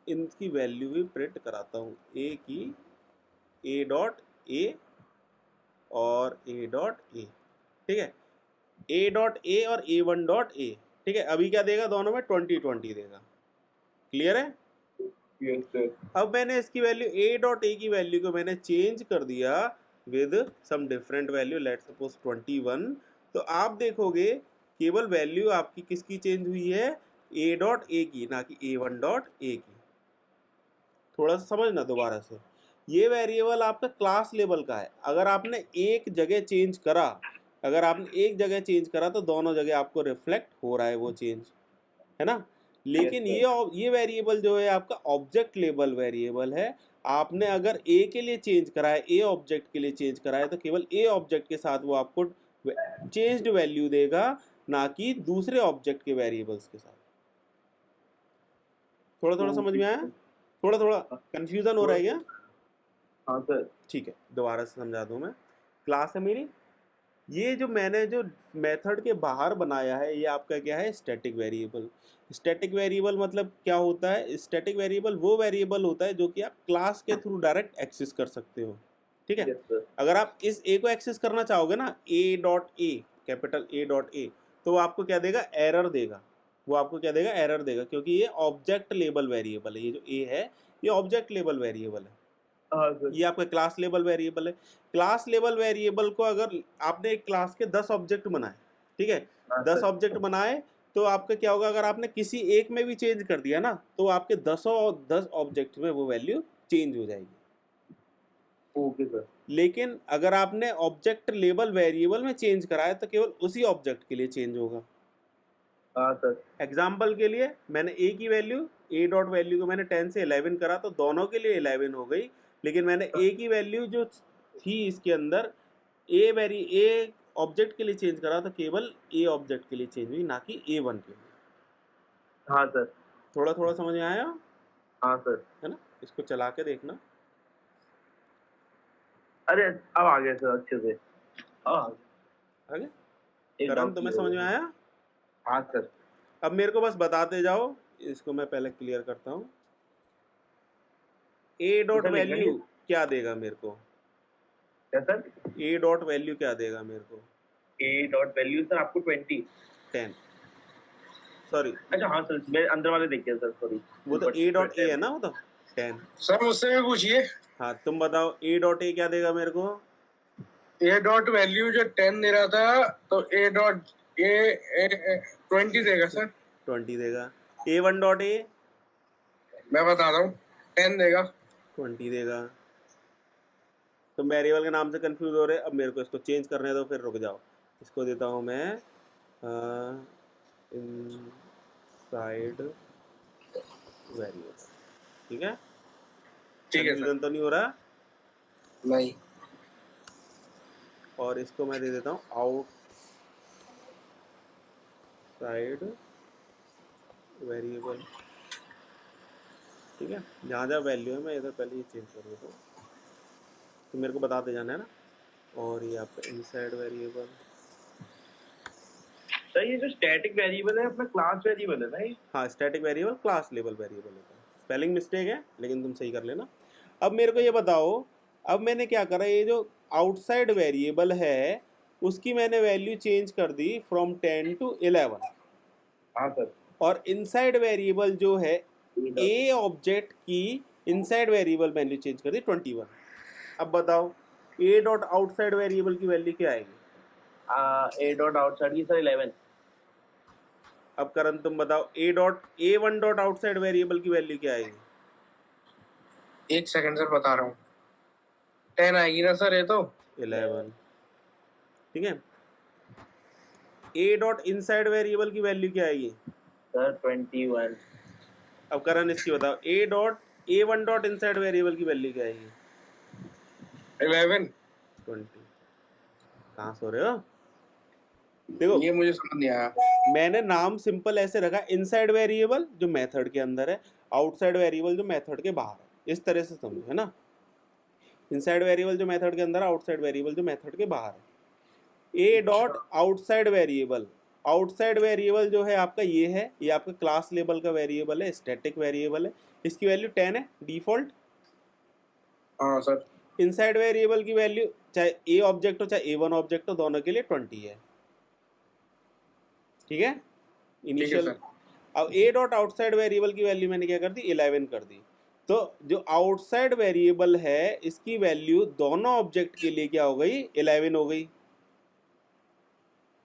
इनकी वैल्यू भी प्रिंट कराता हूँ, ए की, ए डॉट ए और ए डॉट ए, ठीक है। ए डॉट ए और A1 डॉट ए, ठीक है। अभी क्या देगा, दोनों में 20 देगा, क्लियर है।
Yes, sir.
अब मैंने इसकी वैल्यू ए डॉट ए की वैल्यू को मैंने चेंज कर दिया with some different value, let suppose 21। तो आप देखोगे केवल वैल्यू आपकी किसकी चेंज हुई है, ए डॉट ए की, ना कि A1 डॉट ए की। थोड़ा सा समझना दोबारा से, ये वेरिएबल आपका क्लास लेवल का है। अगर आपने एक जगह चेंज करा, तो दोनों जगह आपको रिफ्लेक्ट हो रहा है वो चेंज, है ना। लेकिन ये वेरिएबल जो है आपका ऑब्जेक्ट लेबल वेरिएबल है। आपने अगर ए के लिए चेंज करा है, ए ऑब्जेक्ट के लिए चेंज करा है, तो केवल ए ऑब्जेक्ट के साथ वो आपको चेंज्ड वैल्यू देगा, ना कि दूसरे ऑब्जेक्ट के वेरिएबल्स के साथ। थोड़ा थोड़ा समझ में आया? थोड़ा थोड़ा कंफ्यूजन हो रहा है क्या?
हाँ सर।
ठीक है, दोबारा से समझा दूं मैं। क्लास है मेरी, ये जो मैंने जो मेथड के बाहर बनाया है ये आपका क्या है? Static variable. स्टैटिक वेरिएबल मतलब क्या होता है? स्टैटिक वेरिएबल वो वेरिएबल होता है जो कि आप क्लास के थ्रू डायरेक्ट एक्सेस कर सकते हो। ठीक है,
यस सर।
अगर आप इस ए को एक्सेस करना चाहोगे ना, ए dot A, capital A dot A, तो वो आपको क्या देगा? एरर देगा। वो आपको क्या देगा? एरर देगा, क्योंकि ये ऑब्जेक्ट लेबल वेरिएबल है। ये जो ए है ये ऑब्जेक्ट लेबल वेरिएबल है,
हाँ सर।
ये आपका क्लास लेवल वेरिएबल है। क्लास लेवल वेरिएबल को अगर आपने एक क्लास के 10 ऑब्जेक्ट बनाए, ठीक है,
हाँ
10
सर।
ऑब्जेक्ट बनाए, तो आपका क्या होगा? अगर आपने किसी एक में भी चेंज कर दिया ना, तो आपके 10 ऑब्जेक्ट में वो वैल्यू चेंज हो जाएगी।
Okay sir.
लेकिन अगर आपने ऑब्जेक्ट लेबल वेरिएबल में चेंज कराया तो केवल उसी ऑब्जेक्ट के लिए चेंज होगा।
हाँ सर।
एग्जाम्पल के लिए मैंने ए की वैल्यू, ए डॉट वैल्यू को मैंने 10 से 11 करा, तो दोनों के लिए 11 हो गई। लेकिन मैंने ए की वैल्यू जो थी इसके अंदर, ए ऑब्जेक्ट के लिए चेंज करा, तो केवल ए ऑब्जेक्ट के लिए चेंज हुई, ना कि A1 के लिए।
हाँ सर।
थोड़ा थोड़ा समझ में आया
हाँ सर।
है ना? इसको चला के देखना।
अरे अब आ गया सर अच्छे से।
आगे करण, तुम्हें समझ में आया?
हाँ सर।
अब मेरे को बस बताते जाओ, इसको मैं पहले क्लियर करता हूँ। ए डॉट
सर, लिखना
वैल्यू
नहीं?
क्या देगा मेरे को?
क्या सर?
ए डॉट वैल्यू क्या देगा मेरे को?
ए डॉट वैल्यू सर आपको 20।
10, सॉरी
अच्छा हाँ सर, मैं अंदर वाले देखिए सर, सॉरी।
वो तो ए डॉट ए है ना, वो तो 10।
सर मुझसे भी पूछिए।
हाँ तुम बताओ, ए डॉट ए क्या देगा मेरे को?
ए डॉट वैल्यू जो 10 दे रहा था, तो ए डॉट ए 20 देगा सर।
20 देगा। A1 डॉट ए
मैं बता रहा हूँ, 10 देगा।
20 देगा। तुम वेरिएबल के नाम से कंफ्यूज हो रहे, अब मेरे को इसको चेंज करने दो, फिर रुक जाओ। इसको देता हूँ मैं इनसाइड वेरिएबल। ठीक है,
ठीक है
कंफ्यूजन
सर।
तो नहीं हो रहा?
नहीं।
और इसको मैं दे देता हूँ आउटसाइड वेरिएबल। ठीक है, जहाँ जहाँ वैल्यू है मैं इधर पहले ये चेंज कर देता हूँ, तो मेरे को बताते जाना है ना। और ये आपका इनसाइड वेरिएबल।
सर ये जो स्टैटिक वेरिएबल है अपना क्लास वेरिएबल है ना ये?
हाँ, static variable class level variable होता है। स्पेलिंग मिस्टेक है, लेकिन तुम सही कर लेना। अब मेरे को ये बताओ, अब मैंने क्या करा, ये जो आउटसाइड वेरिएबल है उसकी मैंने वैल्यू चेंज कर दी फ्रॉम 10 to 11।
हाँ सर।
और इनसाइड वेरिएबल जो है ए ऑब्जेक्ट की इनसाइड वेरिएबल वैल्यू चेंज कर दी 21। अब बताओ ए डॉट आउटसाइड वेरिएबल की वैल्यू क्या आएगी?
ए डॉट आउटसाइड की सर 11।
अब करण तुम बताओ, A1 डॉट आउटसाइड वेरिएबल की वैल्यू क्या आएगी?
एक सेकंड सर, बता रहा हूँ। 10 आएगी ना सर, ये तो
11। ठीक है, ए डॉट इनसाइड वेरिएबल की वैल्यू क्या आएगी?
सर 21।
अब करण इसकी बताओ, A1 डॉट इनसाइड वेरिएबल की वैल्यू क्या आएगी?
11।
20। कहाँ सो रहे हो? देखो,
ये मुझे समझ नहीं आया।
मैंने नाम सिंपल ऐसे रखा, इनसाइड वेरिएबल जो मेथड के अंदर है, आउटसाइड वेरिएबल जो मेथड के बाहर है। इस तरह से समझो, है ना? इनसाइड वेरिएबल जो मेथड के अंदर, आउटसाइड वेरिएबल जो मेथड के बाहर है। ए dot outside variable, outside variable जो है आपका ये है, ये आपका क्लास लेवल का वेरिएबल है, स्टैटिक वेरिएबल है। इसकी वैल्यू 10 है डिफॉल्ट।
हाँ सर।
इनसाइड वेरिएबल की वैल्यू चाहे ए ऑब्जेक्ट हो चाहे A1 ऑब्जेक्ट हो, दोनों के लिए 20 है। ठीक है, इनिशियल। अब ए डॉट आउटसाइड वेरिएबल की वैल्यू मैंने क्या कर दी? 11 कर दी। तो जो आउटसाइड वेरिएबल है इसकी वैल्यू दोनों ऑब्जेक्ट के लिए क्या हो गई? 11 हो गई।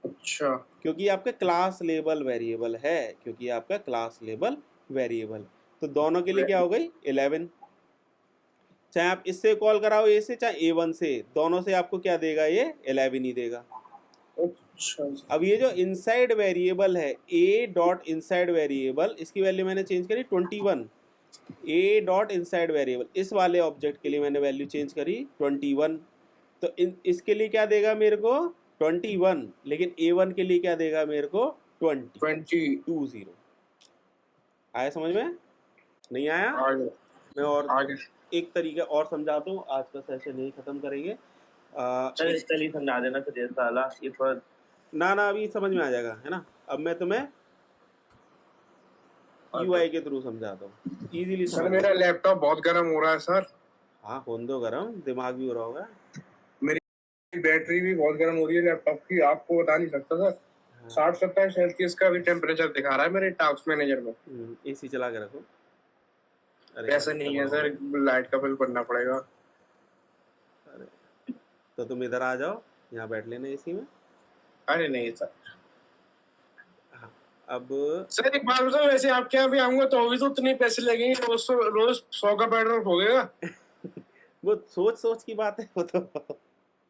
अच्छा,
क्योंकि आपका क्लास लेवल वेरिएबल है, क्योंकि आपका क्लास लेवल वेरिएबल, तो दोनों के लिए क्या हो गई? 11। चाहे आप इससे कॉल कराओ ए से, चाहे A1 से, दोनों से आपको क्या देगा? ये 11 ही देगा।
अच्छा
अब ये जो इनसाइड वेरिएबल है ए डॉट इनसाइड वेरिएबल, इसकी वैल्यू मैंने चेंज करी 21। ए डॉट इनसाइड वेरिएबल इस वाले ऑब्जेक्ट के लिए मैंने वैल्यू चेंज करी 21। तो इसके लिए क्या देगा मेरे को 21, लेकिन A1 के लिए क्या देगा मेरे को 20। आया समझ में? नहीं आया?
आगे
मैं और
आगे
एक तरीका और समझाता हूँ, आज का सेशन यही खत्म करेंगे।
सर चलिए समझा देना सर, ये साला ये पर
ना अभी समझ में आ जाएगा, है ना? अब मैं तुम्हें UI के थ्रू समझाता हूँ, इजीली
सर
समझ
मेरा लैपटॉप बहुत गर्म हो रहा है सर।
हाँ होने दो गरम, दिमाग भी हो रहा होगा।
मेरी बैटरी भी बहुत गर्म हो रही है लैपटॉप की, आपको बता नहीं सकता सर। 60-70 सेल्सियस का भी टेम्परेचर दिखा रहा है मेरे टास्क मैनेजर में।
AC चला के रखो।
ऐसा नहीं है सर, लाइट का बिल भरना पड़ेगा।
अरे तो तुम इधर आ जाओ, यहाँ बैठ लेना AC में।
अरे नहीं सर।
हाँ अब
सर एक बात बताओ, वैसे आपके यहाँ भी आऊंगा तो भी तो उतने पैसे लगेंगे, रोज 100 का पेट्रोल हो गएगा।
वो सोच की बात है वो तो।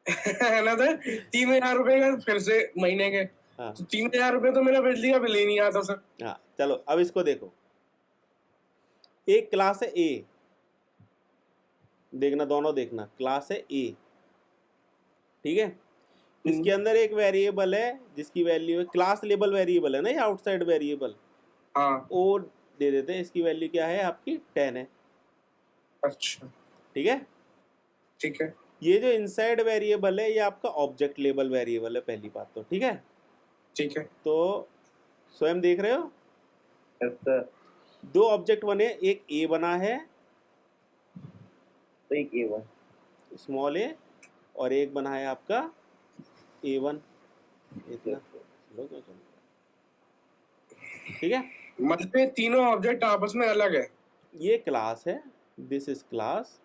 है ना सर, 3000 रुपए का फिर से महीने के।
हाँ
तो 3000 रुपए तो मेरा बिजली का बिल ही नहीं आता सर।
हाँ चलो अब इसको देखो, एक क्लास है A, देखना दोनों देखना, क्लास है A, ठीक है? इसके अंदर एक वेरिएबल है जिसकी वैल्यू है, क्लास लेबल वेरिएबल है ना, ये आउटसाइड वेरिएबल।
हाँ
ओ दे देते हैं, इसकी वैल्यू क्या है आपकी 10 है।
अच्छा
ठीक है?
ठीक है
ये जो इनसाइड वेरिएबल है ये आपका ऑब्जेक्ट लेबल वेरिएबल है, पहली बात तो। ठीक है?
ठीक है।
तो स्वयं देख रहे हो
यस सर,
दो ऑब्जेक्ट बने, एक A बना है
तो एक A1
स्मॉल a और एक बना है आपका A1। इतना स्लो क्यों चल रहा है? ठीक है?
मतलब तीनों ऑब्जेक्ट आपस में अलग है
ये क्लास है, दिस इज क्लास,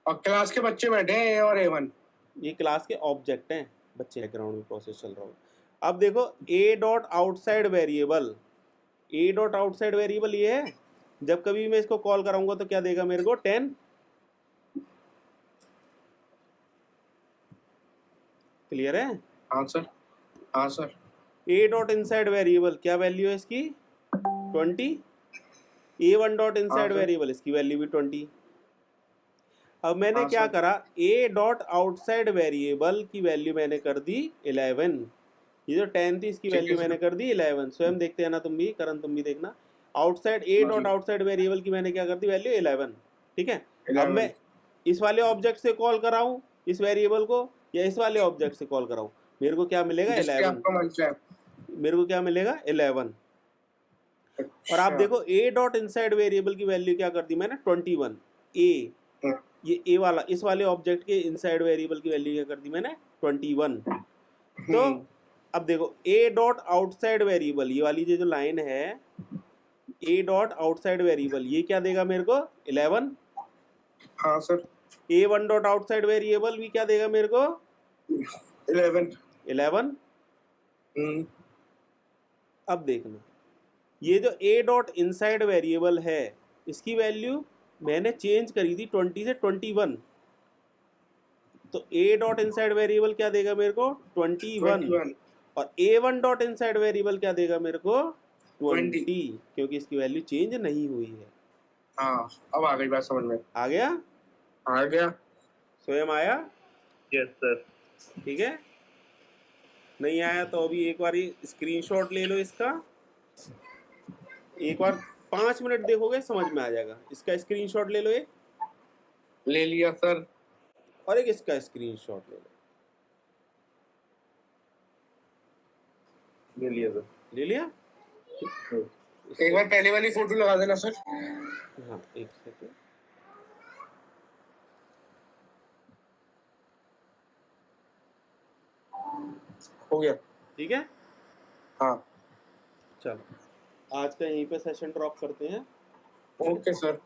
और क्लास के बच्चे बैठे हैं A और A1।
ये क्लास के ऑब्जेक्ट हैं, बच्चे बैकग्राउंड में प्रोसेस चल रहा हो। अब देखो A dot outside variable, A dot outside variable ये है, जब कभी मैं इसको कॉल कराऊंगा तो क्या देगा मेरे को 10। क्लियर है?
हाँ सर, हाँ sir.
A dot inside variable क्या वैल्यू है इसकी 20, A1 dot inside
sir.
Variable इसकी वैल्यू भी 20। अब मैंने
हाँ,
क्या
सर।
करा, A डॉट आउटसाइड वेरिएबल की वैल्यू मैंने कर दी 11, ये जो 10 थी इसकी
ठीक है,
वैल्यू
सर।
मैंने कर दी 11। स्वयं देखते हैं ना, तुम भी करण, तुम भी देखना, आउटसाइड A
हाँ
डॉट
जी।
आउटसाइड वेरिएबल की मैंने क्या कर दी वैल्यू 11। ठीक है? अब
11।
मैं इस वाले ऑब्जेक्ट से कॉल कराऊं इस वेरिएबल को, या इस वाले ऑब्जेक्ट से कॉल कराऊं, मेरे को क्या मिलेगा
जिससे
11,
आपका मन चाहे।
मेरे को क्या मिलेगा 11। और आप
अच्छा।
देखो A डॉट इनसाइड वेरिएबल की वैल्यू क्या कर दी मैंने 21। A, ये A वाला, इस वाले ऑब्जेक्ट के इनसाइड वेरिएबल की वैल्यू क्या कर दी मैंने 21। तो अब देखो A डॉट आउटसाइड वेरिएबल, ये वाली जो लाइन है A डॉट आउटसाइड वेरिएबल, ये क्या देगा मेरे को 11।
हाँ sir.
A1 dot outside variable भी क्या देगा मेरे को 11। अब देखना, ये जो A डॉट इनसाइड वेरिएबल है इसकी वैल्यू मैंने चेंज करी थी 20 से 21, तो A डॉट इनसाइड वेरिएबल क्या देगा मेरे को 21, और A1 डॉट इनसाइड वेरिएबल क्या देगा मेरे को 20, क्योंकि इसकी वैल्यू चेंज नहीं हुई है।
हाँ अब आ गई बात समझ में।
आ गया?
आ गया।
स्वयं आया?
Yes sir.
ठीक है? नहीं आया तो अभी एक बार स्क्रीनशॉट ले लो इसका, एक बार 5 मिनट देखोगे समझ में आ जाएगा। इसका स्क्रीनशॉट ले लो एक,
ले लिया सर।
और एक इसका स्क्रीनशॉट ले लो।
ले लिया सर।
ले लिया?
एक बार पहले वाली फोटो लगा देना सर।
हाँ एक सेकंड,
हो गया।
ठीक है?
हाँ
चलो आज का यहीं पे सेशन ड्रॉप करते हैं।
Okay sir.